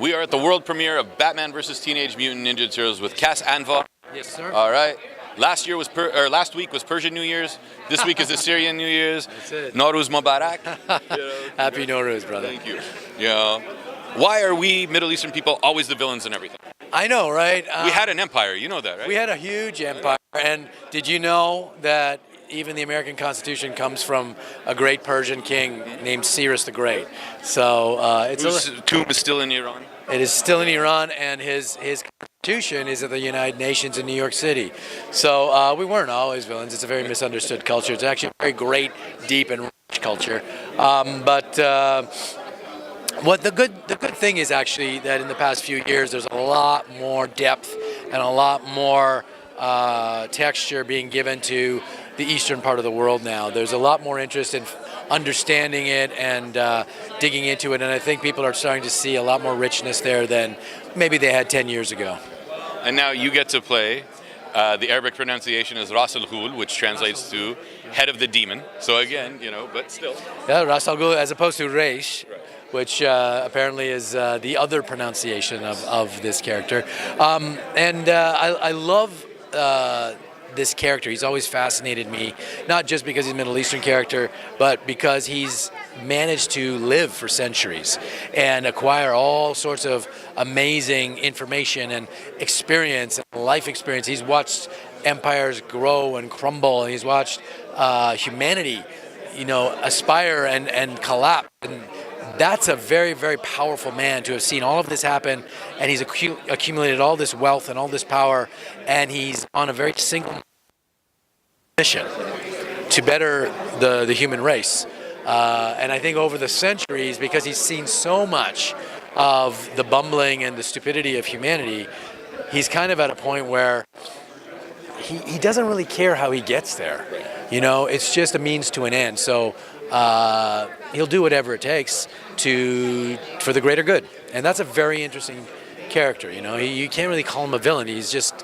We are at the world premiere of Batman vs. Teenage Mutant Ninja Turtles with Cas Anvar. Yes, sir. All right. Last week was Persian New Year's. This week is Assyrian New Year's. That's it. Nowruz Mubarak. Happy Nowruz, brother. Thank you. Why are we Middle Eastern people always the villains in everything? I know, right? We had an empire. You know that, right? We had a huge empire. And did you know that even the American Constitution comes from a great Persian king named Cyrus the Great? So Whose tomb is still in Iran? It is still in Iran, and his constitution is at the United Nations in New York City. So we weren't always villains. It's a very misunderstood culture. It's actually a very great, deep, and rich culture. What the good thing is actually that in the past few years there's a lot more depth and a lot more texture being given to the eastern part of the world now. There's a lot more interest in understanding it and digging into it, and I think people are starting to see a lot more richness there than maybe they had 10 years ago. And now you get to play. The Arabic pronunciation is Ras al-Ghul, which translates to head of the demon. So again, but still. Yeah, Ras al-Ghul as opposed to Reish. Right. Which apparently is the other pronunciation of this character. I love this character. He's always fascinated me, not just because he's a Middle Eastern character, but because he's managed to live for centuries and acquire all sorts of amazing information and experience, life experience. He's watched empires grow and crumble, and he's watched humanity, aspire and collapse. And that's a very, very powerful man to have seen all of this happen, and he's accumulated all this wealth and all this power, and he's on a very single mission to better the human race. And I think over the centuries, because he's seen so much of the bumbling and the stupidity of humanity, he's kind of at a point where he doesn't really care how he gets there. It's just a means to an end. So he'll do whatever it takes for the greater good, and that's a very interesting character. You can't really call him a villain. He's just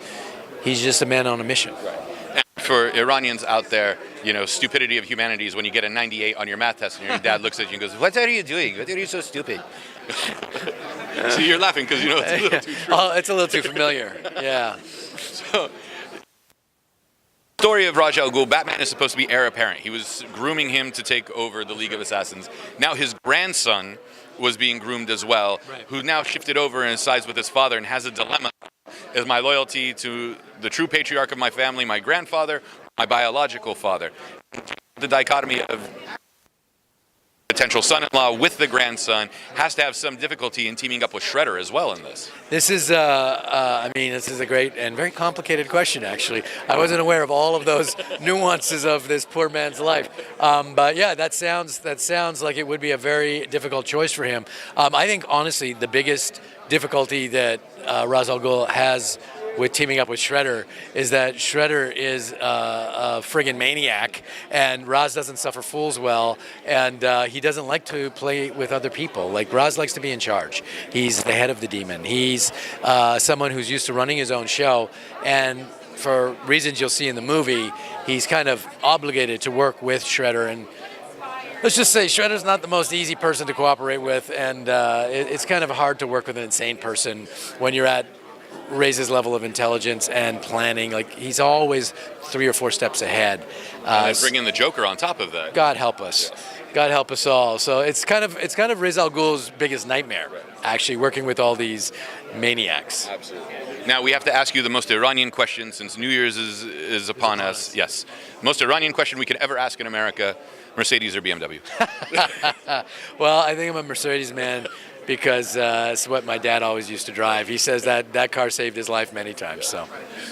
a man on a mission. Right. And for Iranians out there, stupidity of humanity is when you get a 98 on your math test and your dad looks at you and goes, "What are you doing? What are you so stupid?" So you're laughing because it's a little too true. Oh, it's a little too familiar. Yeah. So, story of Ra's al Ghul, Batman is supposed to be heir apparent. He was grooming him to take over the League of Assassins. Now his grandson was being groomed as well, right, who now shifted over and sides with his father and has a dilemma. Is my loyalty to the true patriarch of my family, my grandfather, my biological father? The dichotomy of potential son-in-law with the grandson has to have some difficulty in teaming up with Shredder as well in this. This is a great and very complicated question, actually. I wasn't aware of all of those nuances of this poor man's life. But yeah, that sounds like it would be a very difficult choice for him. I think, honestly, the biggest difficulty that Ra's al Ghul has with teaming up with Shredder is that Shredder is a friggin' maniac, and Ra's doesn't suffer fools well, and he doesn't like to play with other people. Like, Ra's likes to be in charge. He's the head of the demon. He's someone who's used to running his own show, and for reasons you'll see in the movie, he's kind of obligated to work with Shredder, and let's just say Shredder's not the most easy person to cooperate with, and it's kind of hard to work with an insane person when you're at Ray's level of intelligence and planning. Like, he's always 3 or 4 steps ahead. And bring in the Joker on top of that. God help us. God help us all. So it's kind of Ra's al Ghul's biggest nightmare, actually, working with all these maniacs. Absolutely. Now we have to ask you the most Iranian question, since New Year's is upon us. Yes. Most Iranian question we could ever ask in America: Mercedes or BMW? Well, I think I'm a Mercedes man, because it's what my dad always used to drive. He says that car saved his life many times. So,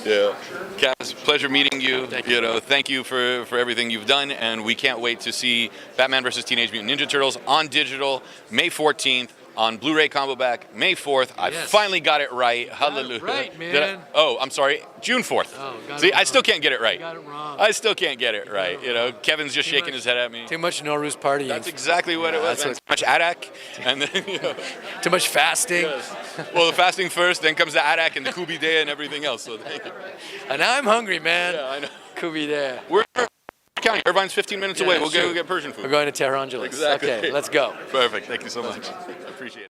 yeah, Cas, pleasure meeting you. Thank you. Thank you for everything you've done, and we can't wait to see Batman vs. Teenage Mutant Ninja Turtles on digital May 14th. On Blu-ray combo back May 4th. I finally got it right. Hallelujah. Right, man. I'm sorry. June 4th. Oh, see, I still can't get it right. You got it wrong. I still can't get it right. Kevin's just shaking his head at me. Too much Nowruz partying. That's exactly what it was. Too much Adak, and then too much fasting. Yes. Well, the fasting first, then comes the Adak and the Kubi Day and everything else. So and now I'm hungry, man. Yeah, I know. Kubi Day. We're County. Irvine's 15 minutes away. We'll go get Persian food. We're going to Tehran. Exactly. Okay, let's go. Perfect. Thank you so much. I appreciate it.